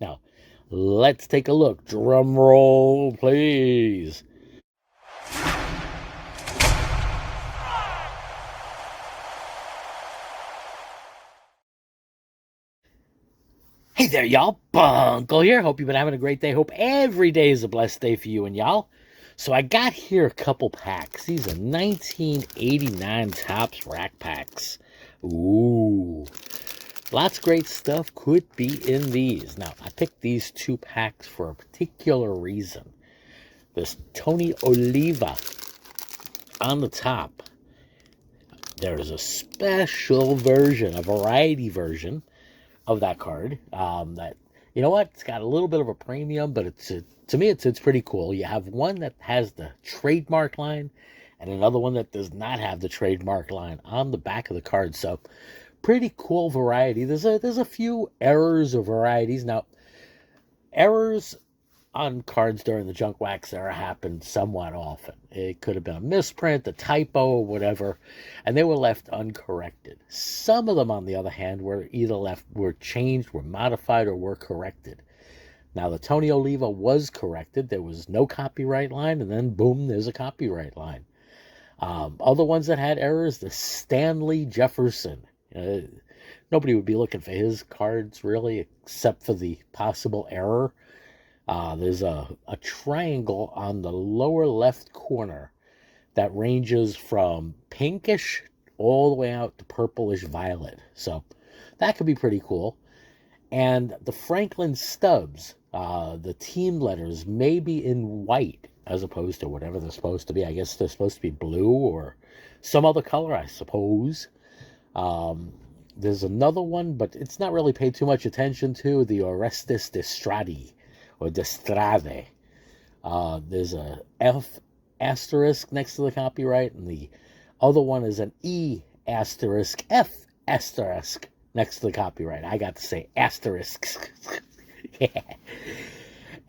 Now, let's take a look. Drum roll, please. Hey there, y'all. Bunkle here. Hope you've been having a great day. Hope every day is a blessed day for you and y'all. So I got here a couple packs. These are 1989 Topps rack packs. Ooh. Lots of great stuff could be in these. Now, I picked these two packs for a particular reason. This Tony Oliva on the top. There is a special version, a variety version of that card. That, you know what? It's got a little bit of a premium, but to me, it's pretty cool. You have one that has the trademark line and another one that does not have the trademark line on the back of the card. So pretty cool variety. There's a few errors or varieties. Now, errors on cards during the junk wax era happened somewhat often. It could have been a misprint, a typo, or whatever, and they were left uncorrected. Some of them, on the other hand, were changed, were modified, or were corrected. Now, the Tony Oliva was corrected. There was no copyright line, and then boom, there's a copyright line. Other ones that had errors, the Stanley Jefferson. Nobody would be looking for his cards, really, except for the possible error. There's a triangle on the lower left corner that ranges from pinkish all the way out to purplish violet. So that could be pretty cool. And the Franklin stubs, the team letters may be in white as opposed to whatever they're supposed to be. I guess they're supposed to be blue or some other color, I suppose. There's another one, but it's not really paid too much attention to, the Orestes Destrade. Or Destrade. There's a F asterisk next to the copyright, and the other one is an E asterisk, F asterisk next to the copyright. I got to say asterisks. Yeah.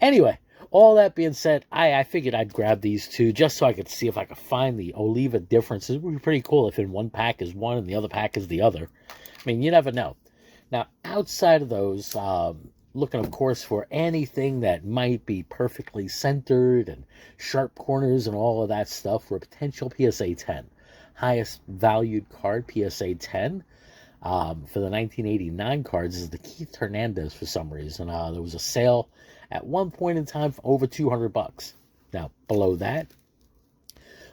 Anyway, all that being said, I figured I'd grab these two just so I could see if I could find the Oliva differences. It would be pretty cool if in one pack is one and the other pack is the other. I mean, you never know. Now, outside of those, looking, of course, for anything that might be perfectly centered and sharp corners and all of that stuff for a potential PSA 10. Highest valued card, PSA 10, for the 1989 cards is the Keith Hernandez for some reason. There was a sale at one point in time for over $200. Now, below that,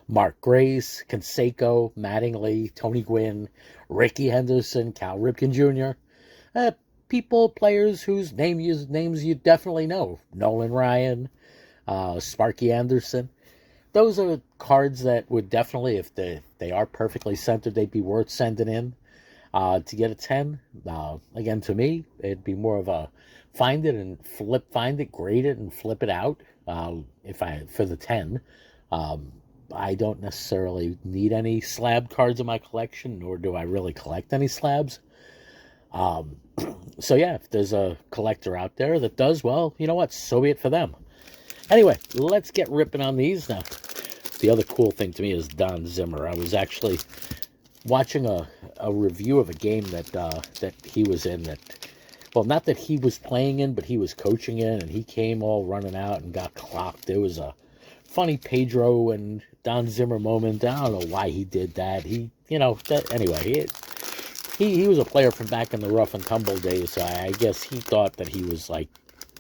Mark Grace, Canseco, Mattingly, Tony Gwynn, Ricky Henderson, Cal Ripken Jr., players whose names you definitely know. Nolan Ryan, Sparky Anderson. Those are cards that would definitely, if they are perfectly centered, they'd be worth sending in. To get a 10, again, to me, it'd be more of a find it, grade it, and flip it out. For the 10, I don't necessarily need any slab cards in my collection, nor do I really collect any slabs. So yeah, if there's a collector out there that does, well, you know what, so be it for them. Anyway, let's get ripping on these now. The other cool thing to me is Don Zimmer. I was actually watching a review of a game that he was in, well, not that he was playing in, but he was coaching in, and he came all running out and got clocked. There was a funny Pedro and Don Zimmer moment. I don't know why he did that. Anyway, he was a player from back in the rough and tumble days, so I guess he thought that he was like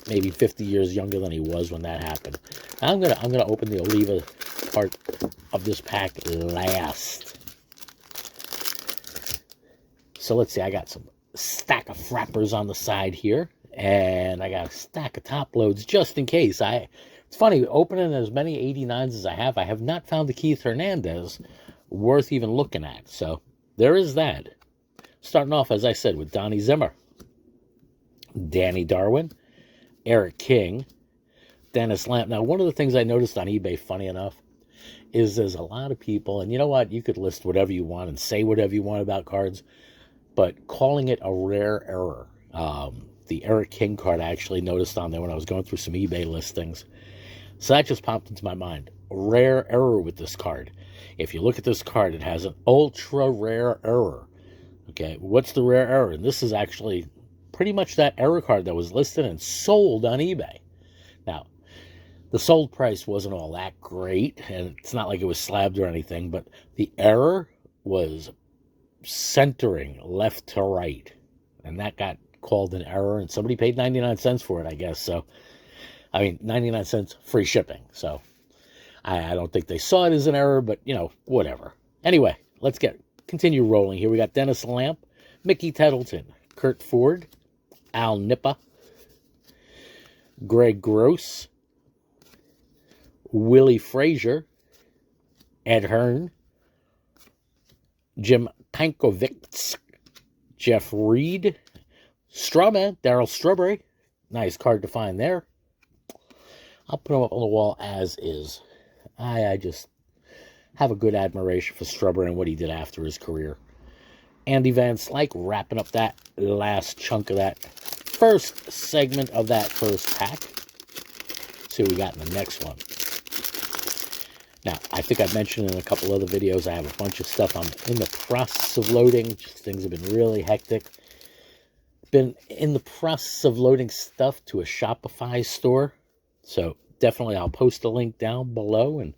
maybe 50 years younger than he was when that happened. I'm gonna open the Oliva part of this pack last. So let's see, I got some stack of frappers on the side here, and I got a stack of top loads just in case. It's funny, opening as many 89s as I have not found the Keith Hernandez worth even looking at. So there is that. Starting off, as I said, with Donnie Zimmer, Danny Darwin, Eric King, Dennis Lamp. Now, one of the things I noticed on eBay, funny enough, is there's a lot of people, and you know what? You could list whatever you want and say whatever you want about cards, but calling it a rare error. The Eric King card I actually noticed on there when I was going through some eBay listings. So that just popped into my mind. Rare error with this card. If you look at this card, it has an ultra rare error. Okay, what's the rare error? And this is actually pretty much that error card that was listed and sold on eBay. Now, the sold price wasn't all that great, and it's not like it was slabbed or anything, but the error was centering left to right, and that got called an error, and somebody paid 99 cents for it, I guess. So, I mean, 99 cents free shipping. So, I don't think they saw it as an error, but, you know, whatever. Anyway, let's continue rolling here. We got Dennis Lamp, Mickey Tettleton, Kurt Ford, Al Nippa, Greg Gross, Willie Frazier, Ed Hearn, Jim Pankovic, Jeff Reed, Strawman, Darryl Strawberry. Nice card to find there. I'll put him up on the wall as is. I just have a good admiration for Strawberry and what he did after his career. Andy Van Slyke wrapping up that last chunk of that first segment of that first pack. Let's see what we got in the next one. Now, I think I've mentioned in a couple other videos, I have a bunch of stuff I'm in the process of loading. Things have been really hectic. Been in the process of loading stuff to a Shopify store. So definitely I'll post a link down below and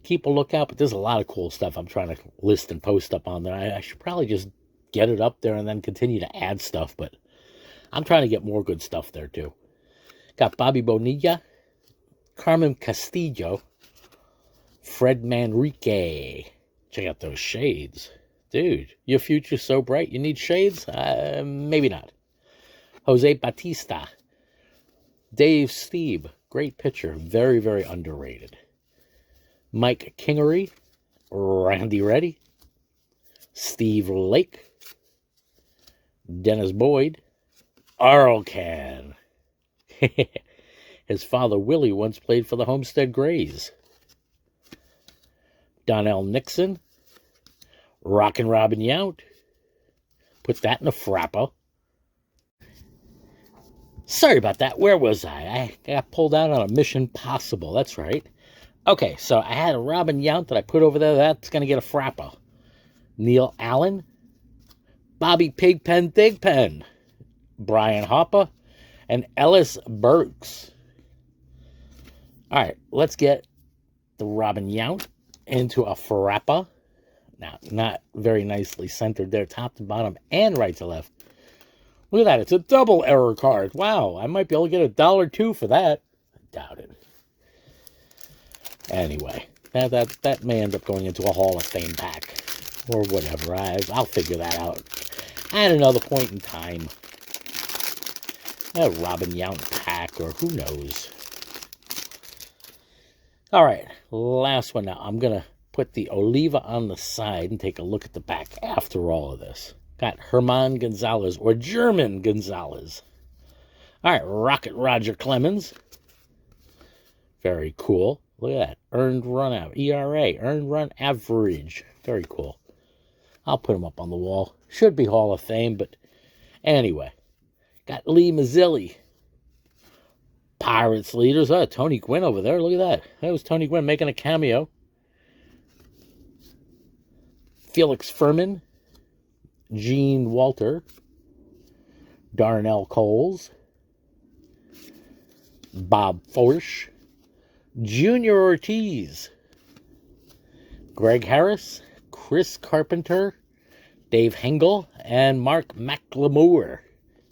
keep a lookout. But there's a lot of cool stuff I'm trying to list and post up on there. I should probably just get it up there and then continue to add stuff. But I'm trying to get more good stuff there too. Got Bobby Bonilla, Carmen Castillo, Fred Manrique. Check out those shades. Dude, your future's so bright. You need shades? Maybe not. Jose Batista. Dave Steve. Great pitcher. Very, very underrated. Mike Kingery. Randy Reddy. Steve Lake. Dennis Boyd. Arlecan. His father, Willie, once played for the Homestead Grays. Donnell Nixon, Rockin' Robin Yount. Put that in a frapper. Sorry about that. Where was I? I got pulled out on a Mission Possible. That's right. Okay, so I had a Robin Yount that I put over there. That's going to get a frapper. Neil Allen, Bobby Pigpen Thigpen, Brian Harper, and Ellis Burks. All right, let's get the Robin Yount into a frapper. Now, not very nicely centered there, top to bottom and right to left. Look at that. It's a double error card. Wow, I might be able to get $1.02 for that. I doubt it. Anyway, that may end up going into a Hall of Fame pack or whatever. I'll figure that out at another point in time. A Robin Yount pack or who knows. All right, last one now. I'm going to put the Oliva on the side and take a look at the back after all of this. Got Herman Gonzalez, or German Gonzalez. All right, Rocket Roger Clemens. Very cool. Look at that. Earned run out. ERA, earned run average. Very cool. I'll put him up on the wall. Should be Hall of Fame, but anyway. Got Lee Mazzilli. Pirates leaders. Oh, Tony Gwynn over there. Look at that. That was Tony Gwynn making a cameo. Felix Furman. Gene Walter. Darnell Coles. Bob Forsch. Junior Ortiz. Greg Harris. Chris Carpenter. Dave Hengel. And Mark McLemore.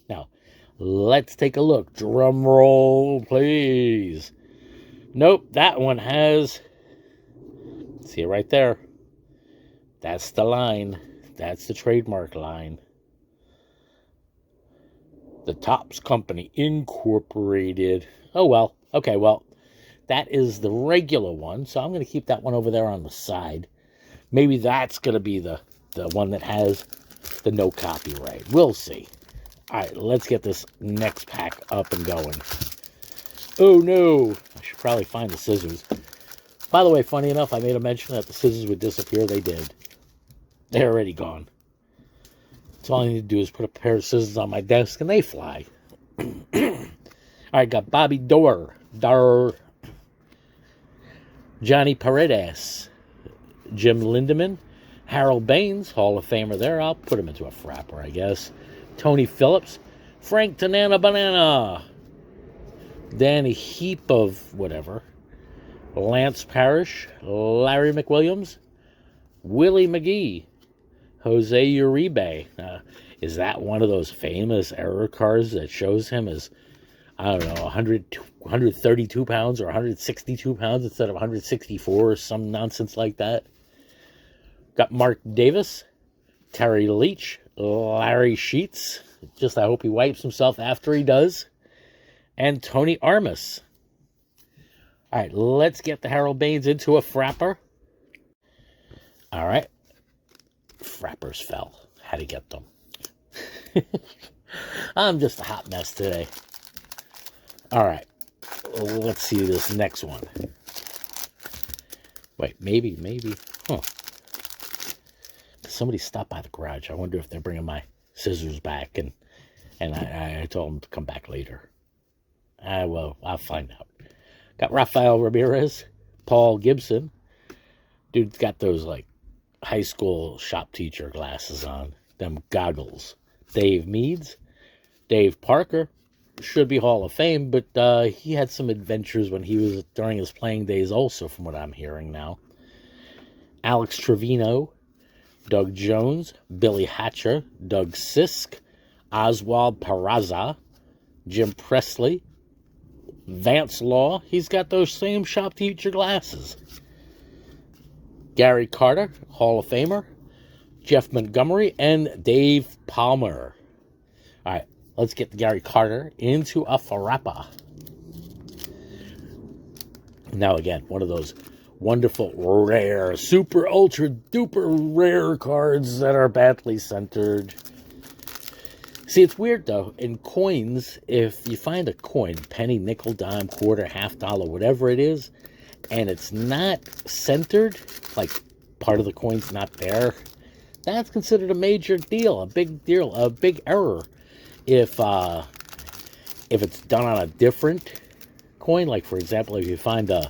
Now, let's take a look. Drum roll, please. Nope, that one has... See it right there. That's the line. That's the trademark line. The Topps Company Incorporated. Oh, well. Okay, well, that is the regular one, so I'm going to keep that one over there on the side. Maybe that's going to be the one that has the no copyright. We'll see. All right, let's get this next pack up and going. Oh, no. I should probably find the scissors. By the way, funny enough, I made a mention that the scissors would disappear. They did. They're already gone. So all I need to do is put a pair of scissors on my desk, and they fly. All right, got Bobby Dorr. Johnny Paredes. Jim Lindemann. Harold Baines, Hall of Famer there. I'll put him into a frapper, I guess. Tony Phillips. Frank Tanana Banana. Then a heap of whatever. Lance Parrish, Larry McWilliams, Willie McGee, Jose Uribe. Is that one of those famous error cards that shows him as, I don't know, 132 pounds or 162 pounds instead of 164 or some nonsense like that? Got Mark Davis, Terry Leach, Larry Sheets. Just I hope he wipes himself after he does. And Tony Armas. All right, let's get the Harold Baines into a frapper. All right. Frappers fell. Had to get them. I'm just a hot mess today. All right. Let's see this next one. Wait, maybe. Huh. Somebody stopped by the garage. I wonder if they're bringing my scissors back. And I told them to come back later. Well, I'll find out. Got Rafael Ramirez, Paul Gibson. Dude's got those, like, high school shop teacher glasses on. Them goggles. Dave Meads. Dave Parker. Should be Hall of Fame, but he had some adventures when he was during his playing days also, from what I'm hearing now. Alex Trevino. Doug Jones. Billy Hatcher. Doug Sisk. Oswald Peraza. Jim Presley. Vance Law, he's got those same shop teacher glasses. Gary Carter, Hall of Famer. Jeff Montgomery, and Dave Palmer. All right, let's get Gary Carter into a frappa. Now again, one of those wonderful, rare, super, ultra, duper rare cards that are badly centered. See, it's weird, though. In coins, if you find a coin, penny, nickel, dime, quarter, $50, whatever it is, and it's not centered, like part of the coin's not there, that's considered a major deal, a big error. If it's done on a different coin, like, for example, if you find a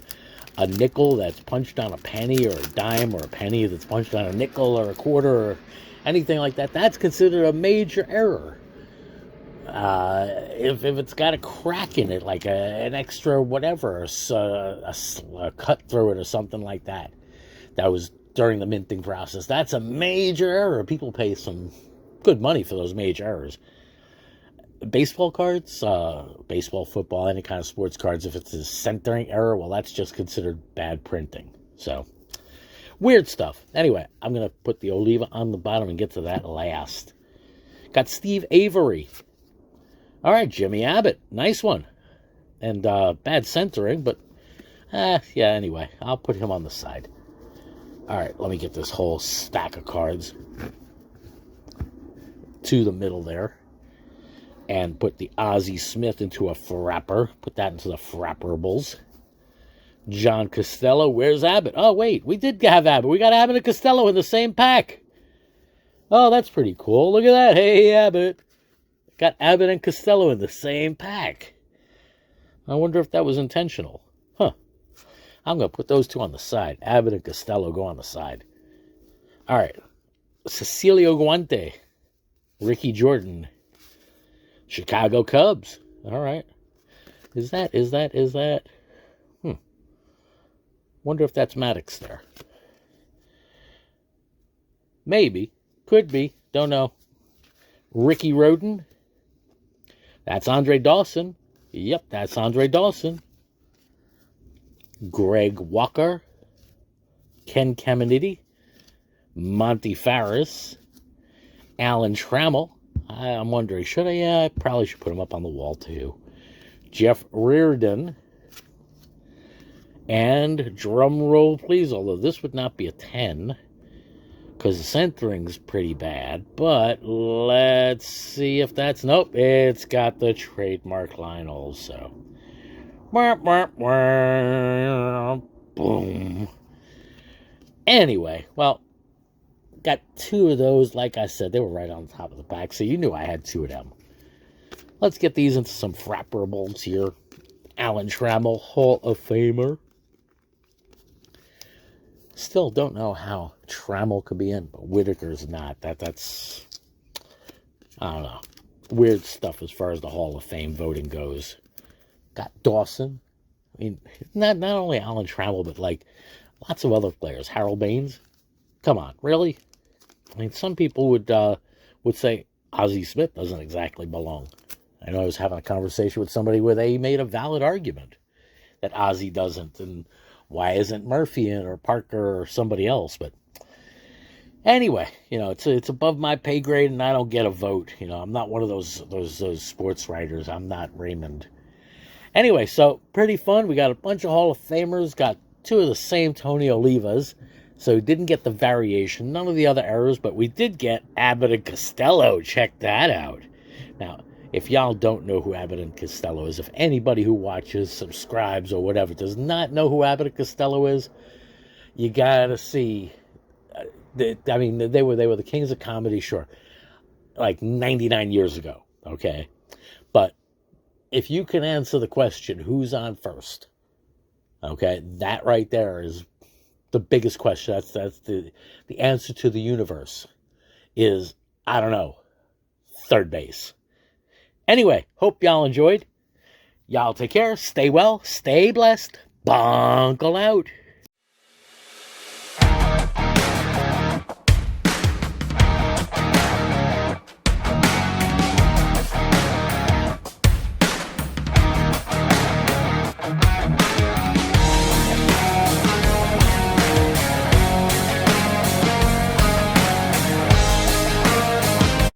nickel that's punched on a penny, or a dime or a penny that's punched on a nickel or a quarter or anything like that, that's considered a major error. If it's got a crack in it, like an extra whatever, a cut through it or something like that, that was during the minting process, that's a major error. People pay some good money for those major errors. Baseball cards, baseball, football, any kind of sports cards, if it's a centering error, well, that's just considered bad printing. So, weird stuff. Anyway, I'm going to put the Oliva on the bottom and get to that last. Got Steve Avery. All right, Jimmy Abbott. Nice one. And bad centering, but yeah, anyway, I'll put him on the side. All right, let me get this whole stack of cards to the middle there. And put the Ozzie Smith into a frapper. Put that into the frapperables. John Costello. Where's Abbott? Oh, wait. We did have Abbott. We got Abbott and Costello in the same pack. Oh, that's pretty cool. Look at that. Hey, Abbott. Got Abbott and Costello in the same pack. I wonder if that was intentional. Huh. I'm going to put those two on the side. Abbott and Costello go on the side. All right. Cecilio Guante. Ricky Jordan. Chicago Cubs. All right. Is that? Wonder if that's Maddox there. Maybe. Could be. Don't know. Ricky Roden. That's Andre Dawson. Yep, that's Andre Dawson. Greg Walker. Ken Caminiti. Monty Farris. Alan Trammell. I'm wondering, should I? Yeah, I probably should put him up on the wall, too. Jeff Reardon. And, drum roll, please, although this would not be a 10, because the centering's pretty bad, but let's see if that's, nope, it's got the trademark line also. Boom. Anyway, well, got two of those. Like I said, they were right on top of the pack, so you knew I had two of them. Let's get these into some frapperables here. Alan Trammell, Hall of Famer. Still don't know how Trammell could be in, but Whitaker's not. That's I don't know. weird stuff as far as the Hall of Fame voting goes. Got Dawson. I mean, not only Alan Trammell, but like lots of other players. Harold Baines. Come on, really? I mean, some people would say Ozzie Smith doesn't exactly belong. I know I was having a conversation with somebody where they made a valid argument that Ozzie doesn't, and why isn't Murphy in or Parker or somebody else? But anyway, it's above my pay grade, and I don't get a vote. I'm not one of those sports writers. I'm not Raymond. Anyway, so pretty fun. We got a bunch of Hall of Famers. Got two of the same Tony Olivas. So didn't get the variation. None of the other errors, but we did get Abbott and Costello. Check that out. Now, if y'all don't know who Abbott and Costello is, if anybody who watches, subscribes, or whatever does not know who Abbott and Costello is, you gotta see. They were the kings of comedy, sure, like 99 years ago, okay? But if you can answer the question, who's on first, okay, that right there is the biggest question. That's the answer to the universe is, I don't know, third base. Anyway, hope y'all enjoyed. Y'all take care, stay well, stay blessed. Bunkle out.